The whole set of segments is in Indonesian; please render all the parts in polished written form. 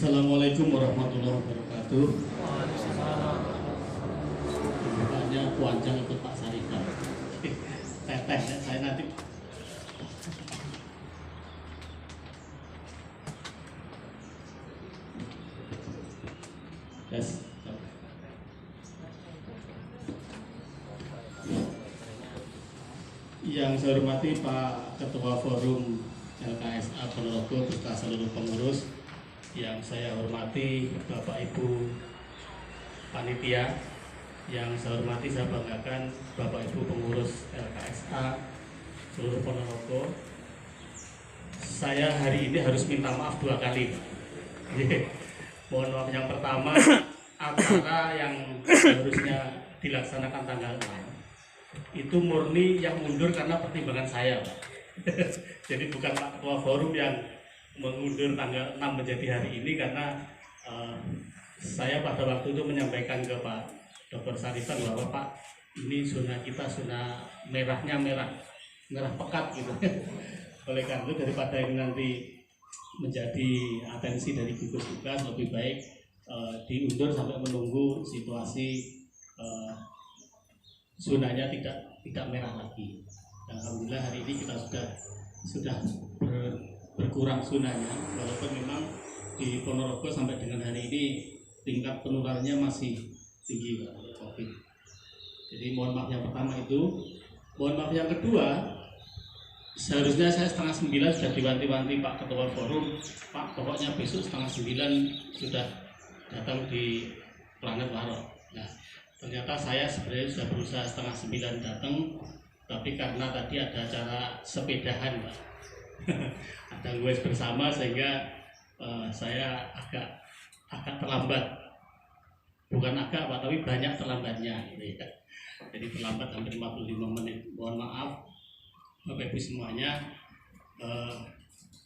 Assalamualaikum warahmatullahi wabarakatuh. Bukannya kuancang ikut Pak Sarifan. Teteh saya nanti. Yes. Yang saya hormati Pak Ketua Forum LKSA Ponorogo beserta seluruh pengurus, yang saya hormati Bapak Ibu panitia, yang saya hormati saya banggakan Bapak Ibu pengurus LKSA seluruh Ponorogo. Saya hari ini harus minta maaf 2 kali. Mohon maaf, yang pertama acara yang harusnya dilaksanakan tanggal 6 itu murni yang mundur karena pertimbangan saya, Pak. Jadi bukan Pak Ketua Forum yang mengundur tanggal 6 menjadi hari ini, karena saya pada waktu itu menyampaikan ke Pak Dr. Sarifan bahwa Pak, ini zona kita zona merahnya merah pekat gitu. Oleh karena itu daripada ini nanti menjadi atensi dari gugus tugas, lebih baik diundur sampai menunggu situasi zonanya tidak merah lagi. Dan alhamdulillah hari ini kita sudah berkurang zonanya, walaupun memang di Ponorogo sampai dengan hari ini tingkat penularannya masih tinggi untuk COVID. Jadi mohon maaf yang pertama itu. Mohon maaf yang kedua, seharusnya saya 8:30 sudah diwanti-wanti Pak Ketua Forum, Pak pokoknya besok 8:30 sudah datang di Planet Warok. Nah, ternyata saya sebenarnya sudah berusaha 8:30 datang, tapi karena tadi ada acara sepedahan, Pak. Ada gue bersama sehingga saya agak terlambat. Bukan agak, Pak, tapi banyak terlambatnya gitu ya. Jadi terlambat hampir 55 menit. Mohon maaf Bapak Ibu semuanya.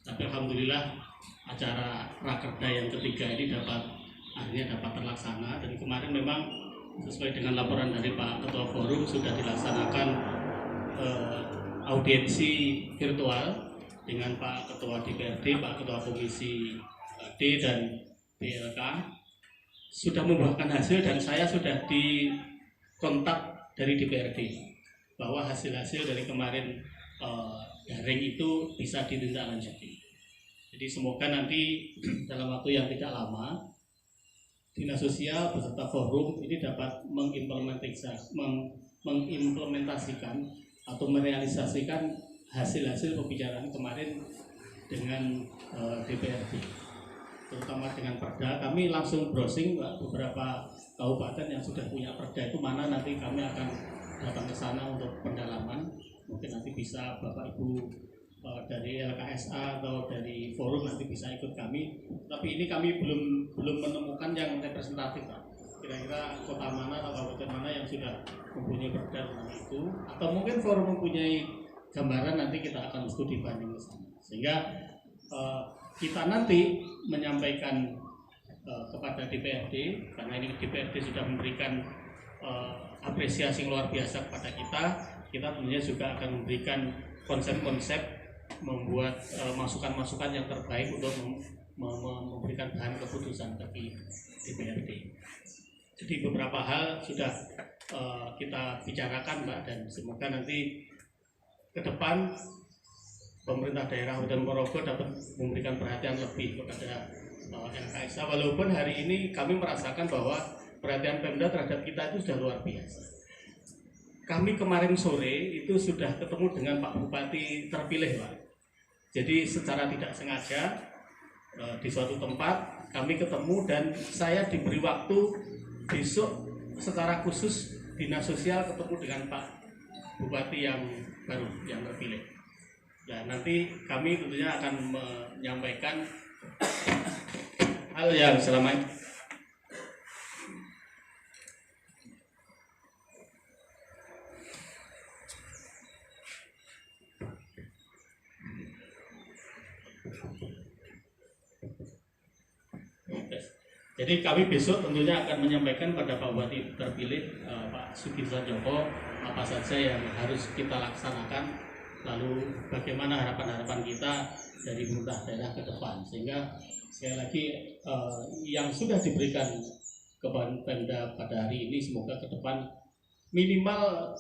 Tapi alhamdulillah acara Rakerda yang ketiga ini akhirnya dapat terlaksana, dan kemarin memang sesuai dengan laporan dari Pak Ketua Forum sudah dilaksanakan audiensi virtual dengan Pak Ketua DPRD, Pak Ketua Komisi D dan BLK, sudah membuahkan hasil, dan saya sudah dikontak dari DPRD bahwa hasil-hasil dari kemarin daring itu bisa ditindaklanjuti. Jadi semoga nanti dalam waktu yang tidak lama Dinas Sosial beserta forum ini dapat mengimplementasikan atau merealisasikan hasil-hasil pembicaraan kemarin dengan DPRD, terutama dengan Perda. Kami langsung browsing beberapa kabupaten yang sudah punya Perda itu mana, nanti kami akan datang ke sana untuk pendalaman. Mungkin nanti bisa Bapak Ibu dari LKSA atau dari forum nanti bisa ikut kami. Tapi ini kami belum menemukan yang representatif, Pak. Kira-kira kota mana atau kabupaten mana yang sudah mempunyai Perda tentang itu, atau mungkin forum mempunyai gambaran, nanti kita akan studi banding ke sana. Sehingga kita nanti menyampaikan kepada DPRD, karena ini DPRD sudah memberikan apresiasi luar biasa kepada kita tentunya juga akan memberikan konsep-konsep, membuat masukan-masukan yang terbaik untuk memberikan bahan keputusan bagi DPRD. Jadi beberapa hal sudah kita bicarakan, Mbak, dan semoga nanti ke depan pemerintah daerah Kabupaten Ponorogo dapat memberikan perhatian lebih kepada LKSA, walaupun hari ini kami merasakan bahwa perhatian Pemda terhadap kita itu sudah luar biasa. Kami kemarin sore itu sudah ketemu dengan Pak Bupati terpilih, Pak. Jadi secara tidak sengaja di suatu tempat kami ketemu, dan saya diberi waktu besok secara khusus Dinas Sosial ketemu dengan Pak Bupati yang baru yang terpilih. Dan nanti kami tentunya akan menyampaikan hal yang selama ini Jadi kami besok tentunya akan menyampaikan pada Pak Bupati terpilih Pak Sugito Joko apa saja yang harus kita laksanakan lalu bagaimana harapan-harapan kita dari pemerintah daerah ke depan, sehingga sekali lagi yang sudah diberikan kepada Pemda pada hari ini semoga ke depan minimal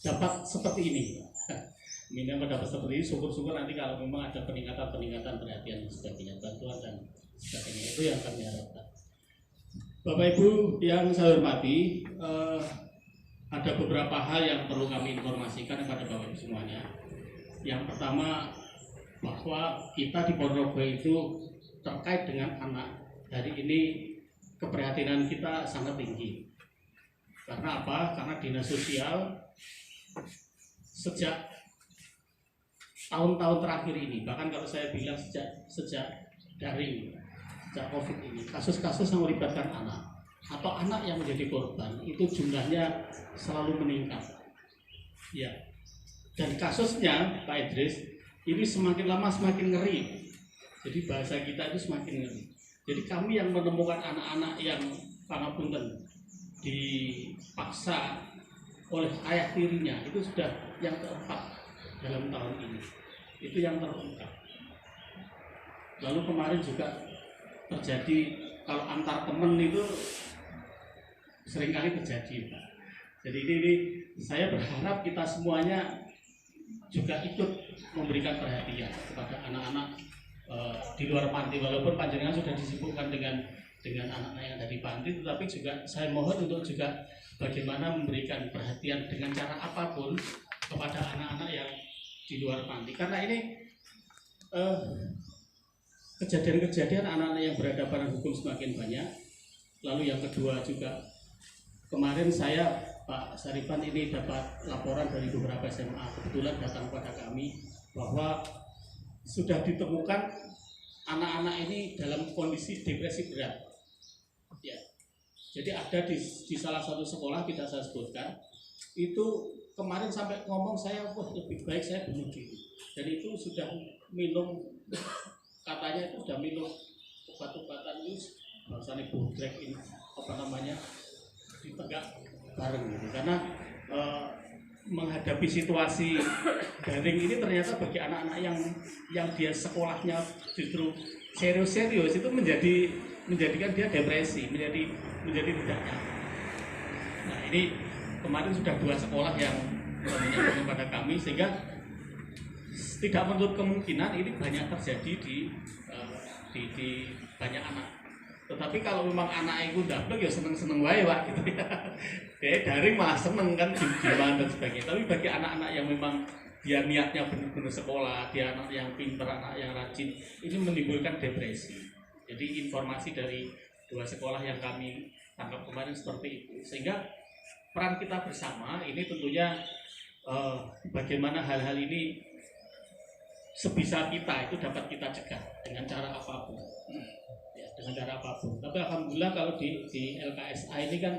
dapat seperti ini. Minimal dapat seperti ini, syukur-syukur nanti kalau memang ada peningkatan perhatian dan sebagainya, bantuan dan sebagainya, itu yang kami harapkan. Bapak Ibu yang saya hormati, ada beberapa hal yang perlu kami informasikan kepada Bapak Ibu semuanya. Yang pertama, bahwa kita di Ponorogo itu terkait dengan anak, hari ini keprihatinan kita sangat tinggi. Karena apa? Karena dinas sosial sejak tahun-tahun terakhir ini, bahkan kalau saya bilang sejak daring, sejak COVID ini, kasus-kasus yang melibatkan anak atau anak yang menjadi korban itu jumlahnya selalu meningkat. Ya. Dan kasusnya Pak Idris ini semakin lama semakin ngeri. Jadi bahasa kita itu semakin ngeri. Jadi kami yang menemukan anak-anak yang pangapunten dipaksa oleh ayah tirinya itu sudah yang keempat dalam tahun ini. Itu yang terungkap. Lalu kemarin juga terjadi, kalau antar teman itu seringkali terjadi, Pak. Jadi ini saya berharap kita semuanya juga ikut memberikan perhatian kepada anak-anak di luar panti, walaupun panjenengan sudah disibukkan dengan anak-anak yang ada di panti, tetapi juga saya mohon untuk juga bagaimana memberikan perhatian dengan cara apapun kepada anak-anak yang di luar panti, karena ini kejadian-kejadian anak-anak yang berhadapan dengan hukum semakin banyak. Lalu yang kedua juga, kemarin saya Pak Sarifan ini dapat laporan dari beberapa SMA kebetulan datang pada kami bahwa sudah ditemukan anak-anak ini dalam kondisi depresi berat. Ya, jadi ada di salah satu sekolah tidak saya sebutkan, itu kemarin sampai ngomong saya, wah lebih baik saya bunuh diri. Dan itu sudah minum, katanya itu sudah minum obat-obatan itu, bahasanya bodrek ini, apa namanya, ditegak bareng gitu. Karena menghadapi situasi daring ini ternyata bagi anak-anak yang dia sekolahnya justru serius-serius itu menjadikan dia depresi, menjadi tidak nyaman. Nah ini kemarin sudah 2 sekolah yang menyampaikan kepada kami, sehingga tidak menutup kemungkinan ini banyak terjadi di banyak anak. Tetapi kalau memang anak itu ndablek ya seneng-seneng wae Pak gitu ya. Daring malah seneng kan gimana dan sebagainya. Tapi bagi anak-anak yang memang dia niatnya benar-benar sekolah, dia anak yang pintar, anak yang rajin, ini menimbulkan depresi. Jadi informasi dari 2 sekolah yang kami tangkap kemarin seperti itu. Sehingga peran kita bersama ini tentunya bagaimana hal-hal ini sebisa kita itu dapat kita cegah dengan cara apapun. Ya, dengan cara apapun. Tapi alhamdulillah kalau di LKSA ini kan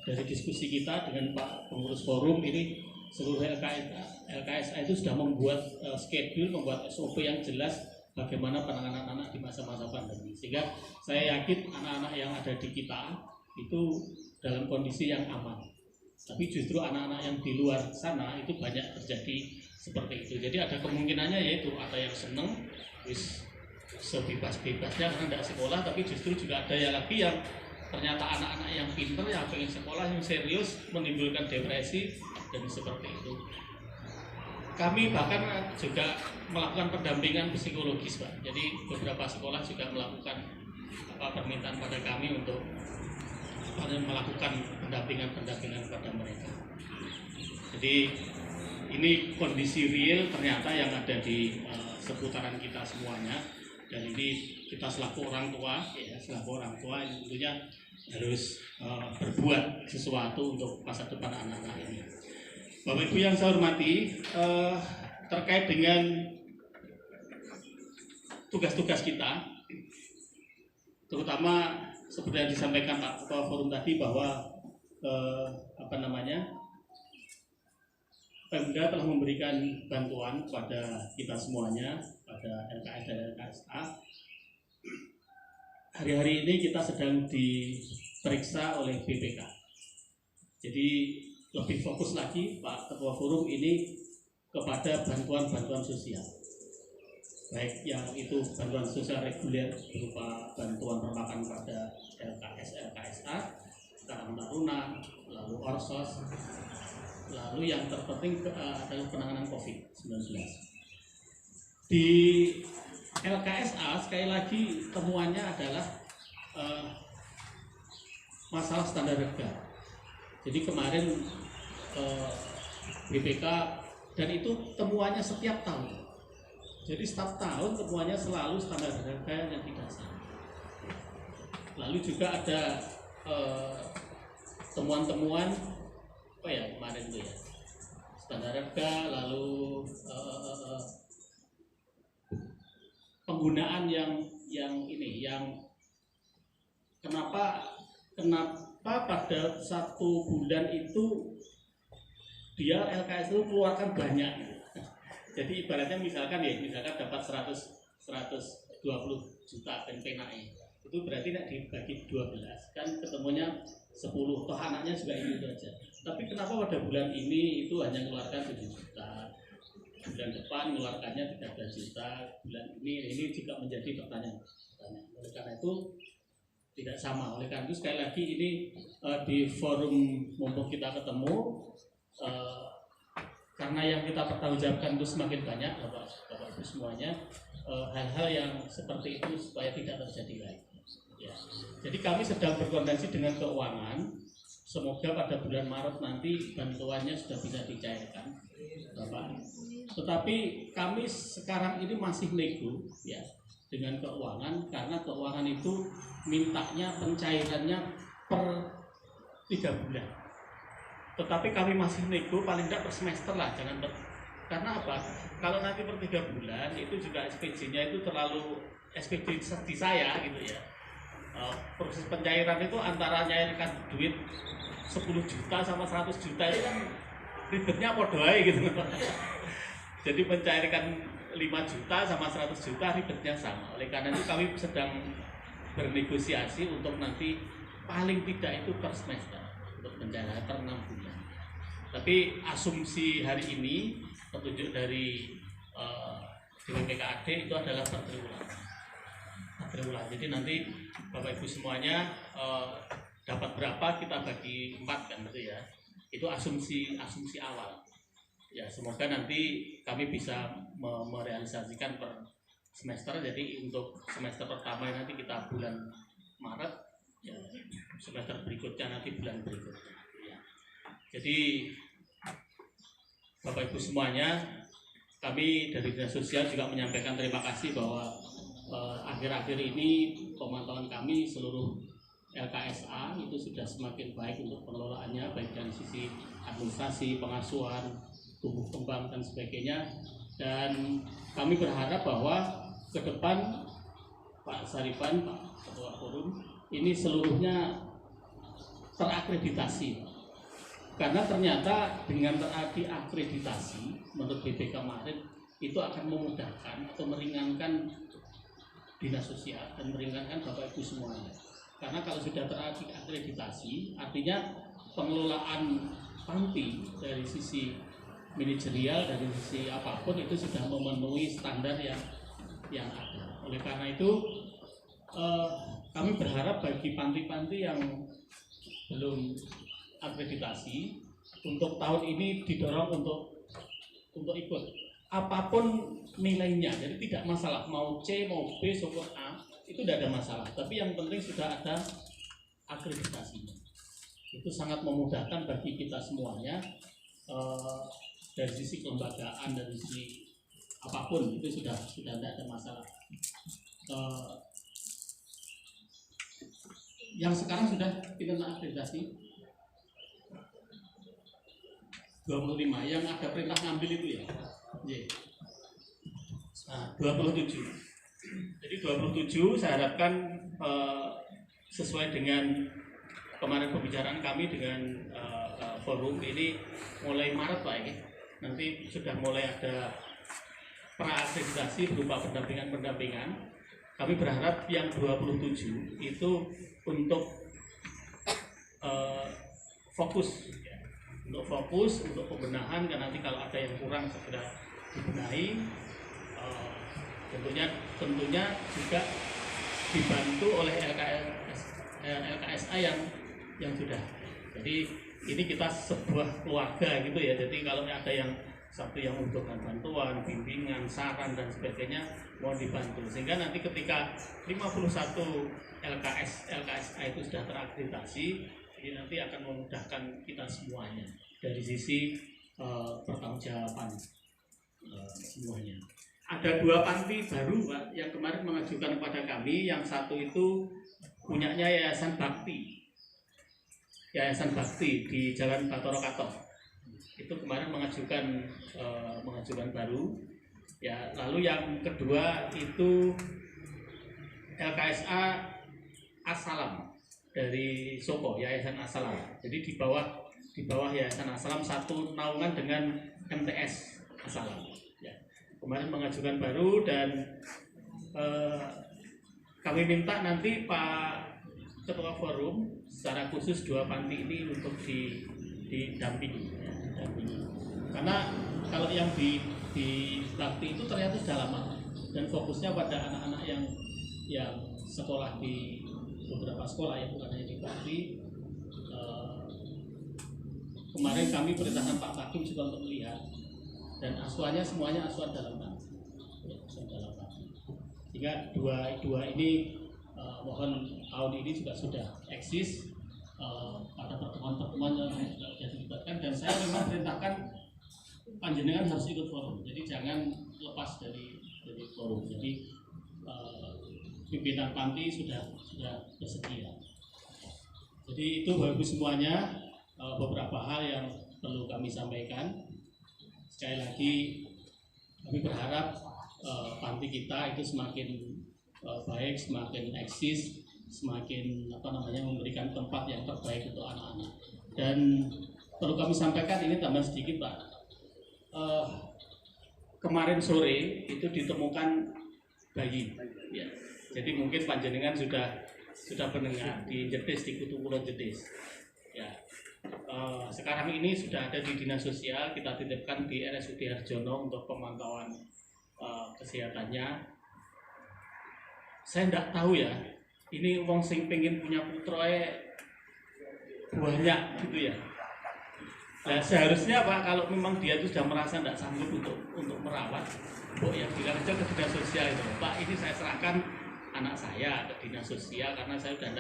dari diskusi kita dengan Pak Pengurus Forum ini, seluruh LKSA itu sudah membuat schedule, membuat SOP yang jelas bagaimana penanganan anak di masa-masa pandemi. Sehingga saya yakin anak-anak yang ada di kita itu dalam kondisi yang aman. Tapi justru anak-anak yang di luar sana itu banyak terjadi seperti itu. Jadi ada kemungkinannya yaitu ada yang seneng wis sebebas-bebasnya karena tidak sekolah, tapi justru juga ada yang lagi yang ternyata anak-anak yang pintar yang pengen sekolah yang serius menimbulkan depresi dan seperti itu. Kami bahkan juga melakukan pendampingan psikologis Pak. Jadi beberapa sekolah juga melakukan permintaan pada kami untuk melakukan pendampingan kepada mereka. Jadi ini kondisi real ternyata yang ada di seputaran kita semuanya, dan ini kita selaku orang tua ini tentunya harus berbuat sesuatu untuk masa depan anak-anak ini. Bapak Ibu yang saya hormati, terkait dengan tugas-tugas kita, terutama seperti yang disampaikan Pak Ketua Forum tadi bahwa Pemda telah memberikan bantuan kepada kita semuanya, pada LKS dan LKSA. Hari-hari ini kita sedang diperiksa oleh BPK. Jadi lebih fokus lagi Pak Ketua Forum ini kepada bantuan-bantuan sosial, baik yang itu bantuan sosial reguler berupa bantuan permakan pada LKS, LKSA, Karang Taruna, lalu Orsos, lalu yang terpenting adalah penanganan COVID-19. Di LKSA sekali lagi temuannya adalah masalah standar harga. Jadi kemarin BPK, dan itu temuannya setiap tahun. Jadi setiap tahun temuannya selalu standar harga yang tidak sama. Lalu juga ada temuan-temuan apa ya kemarin itu ya, standar harga, lalu penggunaan yang kenapa pada satu bulan itu dia LKS itu keluarkan banyak. Jadi ibaratnya misalkan dapat 120 juta PNPNAE, itu berarti tidak dibagi 12 kan ketemunya 10, toh anaknya juga itu aja. Tapi kenapa pada bulan ini itu hanya mengeluarkan 7 juta, bulan depan mengeluarkannya 13 juta, bulan ini juga menjadi pertanyaan. Oleh karena itu tidak sama. Oleh karena itu sekali lagi ini di forum mumpung kita ketemu, karena yang kita pertanggungjawabkan itu semakin banyak, Bapak Ibu semuanya, hal-hal yang seperti itu supaya tidak terjadi lagi. Ya. Jadi kami sedang berkoordinasi dengan keuangan. Semoga pada bulan Maret nanti bantuannya sudah bisa dicairkan, Bapak. Tetapi kami sekarang ini masih nego ya dengan keuangan, karena keuangan itu mintanya pencairannya per 3 bulan. Tetapi kami masih nego paling tidak per semester lah, jangan karena apa? Kalau nanti per 3 bulan itu juga SPJ-nya itu terlalu SPJ di saya gitu ya. Proses pencairan itu antara nyairkan duit 10 juta sama 100 juta itu kan ribetnya podo ae gitu. Jadi mencairkan 5 juta sama 100 juta ribetnya sama. Oleh karena itu kami sedang bernegosiasi untuk nanti paling tidak itu per semester untuk pencairan per 6 bulan. Tapi asumsi hari ini petunjuk dari DPPKAD itu adalah per triwulan. Jadi nanti Bapak Ibu semuanya dapat berapa kita bagi 4 kan gitu ya. Itu asumsi awal. Ya semoga nanti kami bisa merealisasikan per semester. Jadi untuk semester pertama nanti kita bulan Maret, ya, semester berikutnya nanti bulan berikutnya. Ya. Jadi Bapak Ibu semuanya, kami dari Dinas Sosial juga menyampaikan terima kasih bahwa akhir-akhir ini pemantauan kami seluruh LKSA itu sudah semakin baik untuk pengelolaannya, baik dari sisi administrasi, pengasuhan, tumbuh kembang dan sebagainya. Dan kami berharap bahwa ke depan Pak Sarifan, Pak Ketua Forum, ini seluruhnya terakreditasi. Karena ternyata dengan terakreditasi menurut BPK kemarin itu akan memudahkan atau meringankan Dinas Sosial dan meringankan Bapak Ibu semuanya. Karena kalau sudah terakreditasi, artinya pengelolaan panti dari sisi manajerial, dari sisi apapun itu sudah memenuhi standar yang ada. Oleh karena itu kami berharap bagi panti-panti yang belum akreditasi untuk tahun ini didorong untuk ikut apapun nilainya. Jadi tidak masalah mau C, mau B, mau A, itu tidak ada masalah. Tapi yang penting sudah ada akreditasinya. Itu sangat memudahkan bagi kita semuanya. Dari sisi kelembagaan, dari sisi apapun itu sudah tidak ada masalah. Yang sekarang sudah kita akreditasi 25, yang ada perintah ngambil itu ya. Nah, 27. Jadi 27 saya harapkan sesuai dengan kemarin pembicaraan kami dengan forum ini mulai Maret Pak ini. Nanti sudah mulai ada pra-akreditasi berupa pendampingan. Kami berharap yang 27 itu untuk fokus untuk fokus, untuk pembenahan, dan nanti kalau ada yang kurang segera dibenahi. Tentunya juga dibantu oleh LKSA yang sudah. Jadi ini kita sebuah keluarga gitu ya. Jadi kalau ada yang satu yang membutuhkan bantuan, bimbingan, saran dan sebagainya, mohon dibantu. Sehingga nanti ketika 51 LKSA itu sudah terakreditasi, ini nanti akan memudahkan kita semuanya dari sisi pertanggungjawaban semuanya. Ada 2 panti baru Pak yang kemarin mengajukan kepada kami. Yang satu itu punyanya Yayasan Bakti di Jalan Bathara Kato. Itu kemarin mengajukan baru. Ya, lalu yang kedua itu LKSA As-Salam dari Soko, Yayasan As-Salam. Jadi di bawah Yayasan As-Salam satu naungan dengan MTS As-Salam. Kemarin mengajukan baru, dan kami minta nanti Pak Ketua Forum secara khusus 2 panti ini untuk didampingi. Karena kalau yang di Bakti itu ternyata sudah lama dan fokusnya pada anak-anak yang sekolah di beberapa sekolah, ya bukan hanya di Bakti. Kemarin kami perintahkan Pak Hakim juga untuk melihat, dan asuhannya semuanya asuhan dalam panti, sehingga dua ini mohon tahun ini juga sudah eksis pada pertemuan-pertemuan yang sudah dilibatkan, dan saya memang perintahkan panjenengan harus ikut forum, jadi jangan lepas dari forum. Jadi pimpinan panti sudah bersedia. Jadi itu Bapak Ibu semuanya, beberapa hal yang perlu kami sampaikan. Sekali lagi kami berharap panti kita itu semakin baik, semakin eksis, semakin memberikan tempat yang terbaik untuk anak-anak. Dan perlu kami sampaikan, ini tambah sedikit Pak, kemarin sore itu ditemukan bayi, ya. Jadi mungkin panjenengan sudah mendengar di Jetis, di Kutupulo Jetis, ya. Sekarang ini sudah ada di Dinas Sosial, kita titipkan di RSUD Harjono untuk pemantauan kesehatannya. Saya tidak tahu ya, ini wong sing pengen punya putra banyak gitu ya. Nah, seharusnya Pak, kalau memang dia itu sudah merasa tidak sanggup untuk merawat, ya bilang aja ke Dinas Sosial itu, Pak, ini saya serahkan anak saya ke Dinas Sosial karena saya sudah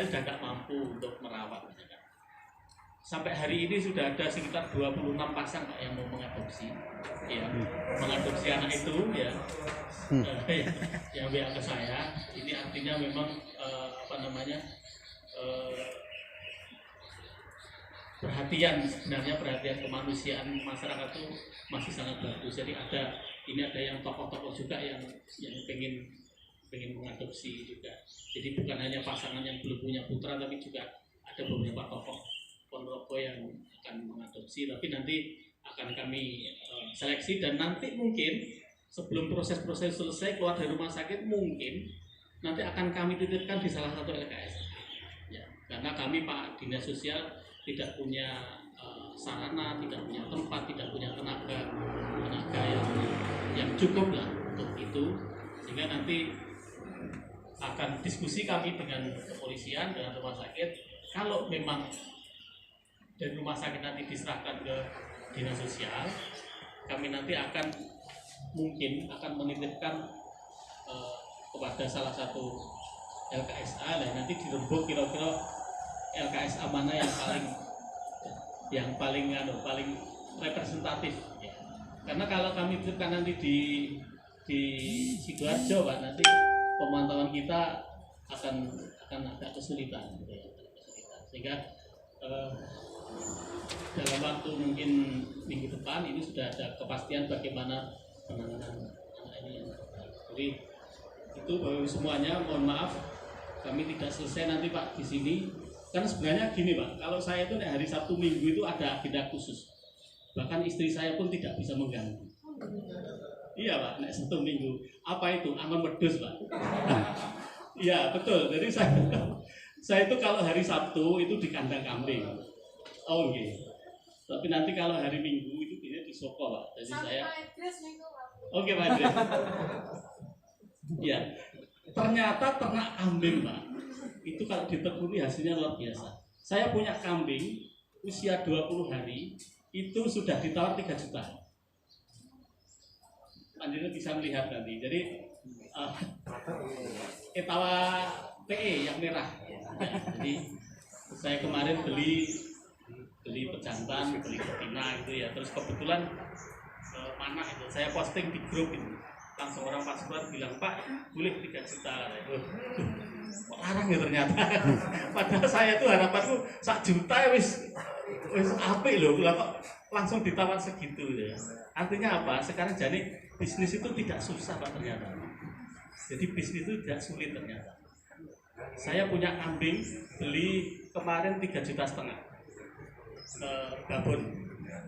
tidak mampu untuk merawat. Sampai hari ini sudah ada sekitar 26 pasang Pak yang mau mengadopsi, ya, mengadopsi anak itu, ya, yang WA ke saya. Ini artinya memang perhatian kemanusiaan masyarakat itu masih sangat bagus. Jadi ada yang tokoh-tokoh juga yang pengen mengadopsi juga. Jadi bukan hanya pasangan yang belum punya putra, tapi juga ada beberapa tokoh Ponorogo yang akan mengadopsi, tapi nanti akan kami seleksi, dan nanti mungkin sebelum proses-proses selesai keluar dari rumah sakit, mungkin nanti akan kami titipkan di salah satu LKS, ya, karena kami Pak Dinas Sosial tidak punya sarana, tidak punya tempat, tidak punya tenaga yang cukup lah untuk itu, sehingga nanti akan diskusi kami dengan kepolisian, dengan rumah sakit, kalau memang dan rumah sakit nanti diserahkan ke Dinas Sosial, kami nanti mungkin akan menitipkan kepada salah satu LKSA, dan nanti dirembuk kira-kira LKSA mana yang paling representatif, ya. Karena kalau kami titipkan nanti di Sidoarjo Pak, nanti pemantauan kita akan agak kesulitan, gitu ya, sehingga dalam waktu mungkin minggu depan ini sudah ada kepastian bagaimana penanganan anak ini. Jadi itu Bapak semuanya, mohon maaf kami tidak selesai nanti Pak di sini, karena sebenarnya gini Pak, kalau saya itu hari Sabtu Minggu itu ada agenda khusus, bahkan istri saya pun tidak bisa mengganggu. Iya Pak, nek Sabtu Minggu apa itu aman wedhus Pak. Iya betul, jadi saya itu kalau hari Sabtu itu di kandang kambing. Oh okay. Tapi nanti kalau hari Minggu itu biasanya di Soko Pak. Jadi saya. Oke Pak Idris. Ya, ternyata ternak kambing Pak. Itu kalau ditekuni hasilnya luar biasa. Saya punya kambing usia 20 hari itu sudah ditawar 3 juta. Anda bisa melihat nanti. Jadi etawa PE yang merah. Ya, jadi saya kemarin beli pejantan, beli betina gitu ya. Terus kebetulan mana itu saya posting di grup itu. Langsung orang Pasuruan bilang, "Pak, boleh 3 juta." Kok larang ya ternyata. Padahal saya tuh harapanku 1 juta ya wis apik loh, kok langsung ditawar segitu ya. Artinya apa? Sekarang jadi bisnis itu tidak susah Pak ternyata. Jadi bisnis itu tidak sulit ternyata. Saya punya kambing, beli kemarin 3,5 juta. Babon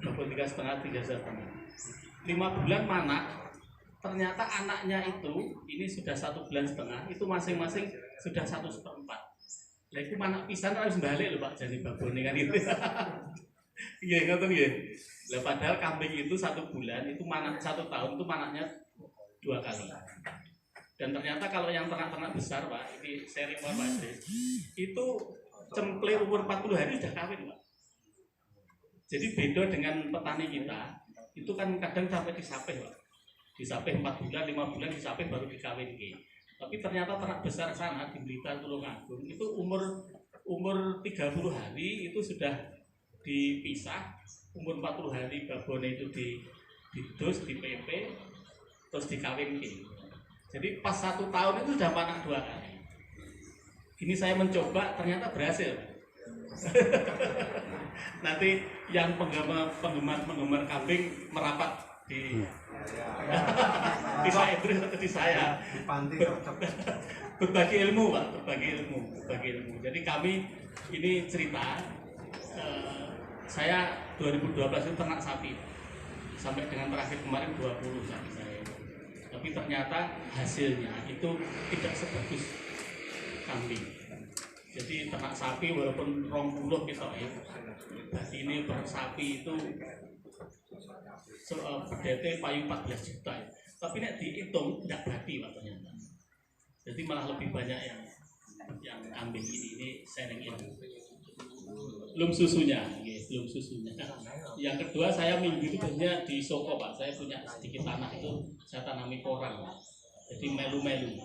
3,5, 3,5. 5 bulan mana? Ternyata anaknya itu ini sudah 1,5 bulan, itu masing-masing sudah 1/4. Lah itu mana pisan harus balik loh Pak jadi babon kan itu. Iya ngoten nggih. Lah padahal kambing itu 1 bulan itu mana 1 tahun itu manaknya 2 kali. Dan ternyata kalau yang ternak-ternak besar Pak, ini seri Pak Idris, itu cemple umur 40 hari sudah kawin Pak. Jadi beda dengan petani kita, itu kan kadang sampai disapih Pak. Disapih 4 bulan, 5 bulan disapih baru dikawin ke. Tapi ternyata ternak besar sana di Blitar, Tulungagung itu umur 30 hari itu sudah dipisah, umur 40 hari babonnya itu didus, di PP, terus dikawin ke. Jadi pas 1 tahun itu sudah panak 2 kali. Ini saya mencoba ternyata berhasil. Nanti yang penggemar kambing merapat di Pak Idris atau di saya berbagi ilmu Pak, berbagi ilmu. Jadi kami ini cerita saya 2012 itu ternak sapi sampai dengan terakhir kemarin 20 sapi saya. Tapi ternyata hasilnya itu tidak sebagus kambing. Jadi ternak sapi walaupun 20 kita ya, ini bersapi itu PDT payu 14 juta ya. Tapi nek dihitung tidak berarti Pak ternyata. Jadi malah lebih banyak yang kambing ini sharing ilmu. Belum susunya. Yang kedua saya minggu itu biasanya di Soko Pak. Saya punya sedikit tanah itu saya tanami porang. Jadi melu-melu.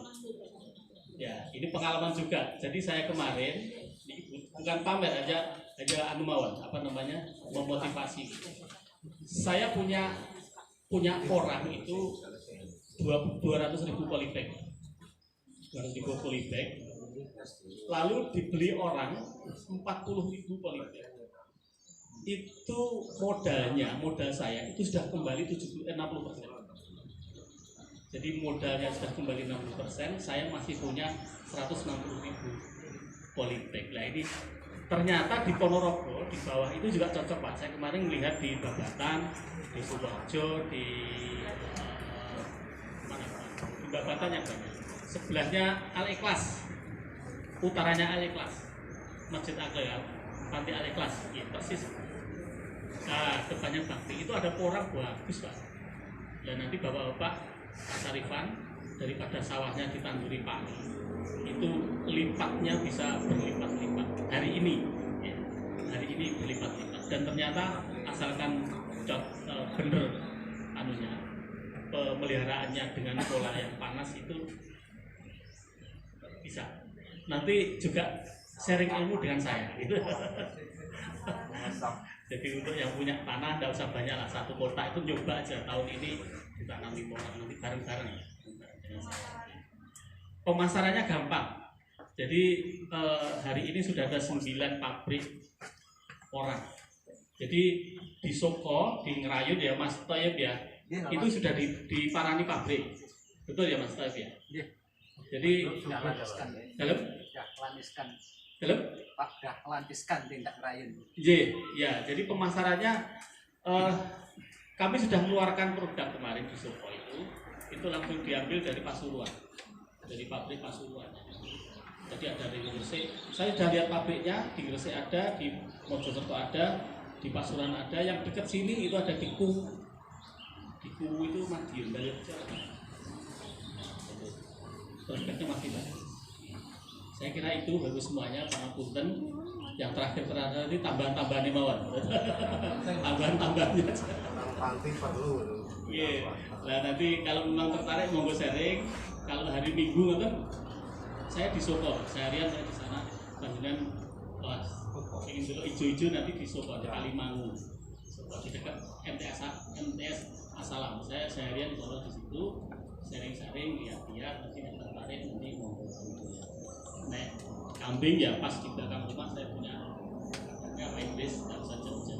Ya, ini pengalaman juga. Jadi saya kemarin bukan pamer aja memotivasi. Saya punya porang itu 200.000 polybag. 200.000 polybag. Lalu dibeli orang 40.000 polybag. Itu modal saya itu sudah kembali 60%. Jadi modalnya sudah kembali 60%, saya masih punya 160.000 polybag. Nah ini ternyata di Ponorogo di bawah itu juga cocok Pak. Saya kemarin melihat di Babatan, di Sukoharjo, di Babatan yang banyak. Sebelahnya Al-Ikhlas, utaranya Al-Ikhlas, Masjid Al-Ikhlas, Panti Al-Ikhlas, ya, persis. Nah, depannya Bakti itu ada porang bagus Pak. Dan nanti bapak-bapak Sarifan daripada sawahnya ditanduri padi itu lipatnya bisa berlipat-lipat hari ini ya, berlipat-lipat. Dan ternyata asalkan bener pemeliharaannya dengan pola yang panas itu bisa. Nanti juga sharing ilmu dengan saya gitu. Jadi untuk yang punya tanah tidak usah banyak lah, 1 kotak itu coba aja tahun ini ditanami porang, nanti bareng-bareng dengan saya. Pemasarannya gampang. Jadi hari ini sudah ada 9 pabrik porang. Jadi di Soko, di Ngerayun ya Mas Toyib ya, itu sudah diparani pabrik. Betul ya Mas Toyib ya? Jadi dalam Pak dah lantiskan tindak Ngerayun. Ya, jadi pemasarannya kami sudah mengeluarkan produk kemarin di Soko itu langsung diambil dari Pasuruan, dari pabrik Pasuruan. Jadi ada di Gresik. Saya sudah lihat pabriknya di Gresik ada, di Mojokerto ada, di Pasuruan ada. Yang dekat sini itu ada di Kuwu. Di Kuwu itu Madiun, dari prospeknya masih banyak. Saya kira itu bagus semuanya, Pak Punten. Yang terakhir tadi tambahan-tambahan mawon. Tambahan-tambahannya. Panti perlu. Iya. Nah nanti kalau memang tertarik monggo sharing. Kalau hari Minggu kan saya di Soko, seharian saya di sana. Kemudian wah, ingin dulu hijau-hijau nanti di Soko, di Kalimangu. Soko di dekat MTS Asalam. Saya seharian di Solo di situ, sharing-sharing, lihat-lihat. Nanti yang tertarik nanti monggo. Nah, kambing ya pas di belakang rumah saya punya Inggris dan saja hujan.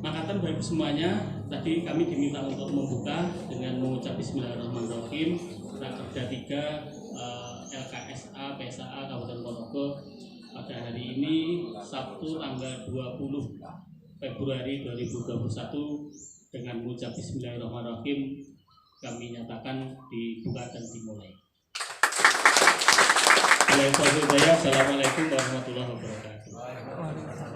Makatan baik semuanya. Tadi kami diminta untuk membuka dengan mengucap Bismillahirrahmanirrahim. Rakerda 3 LKSA PSA Kabupaten Ponorogo pada hari ini Sabtu tanggal 20 Februari 2021 dengan mengucap Bismillahirrahmanirrahim kami nyatakan dibuka dan dimulai. Assalamualaikum warahmatullahi wabarakatuh.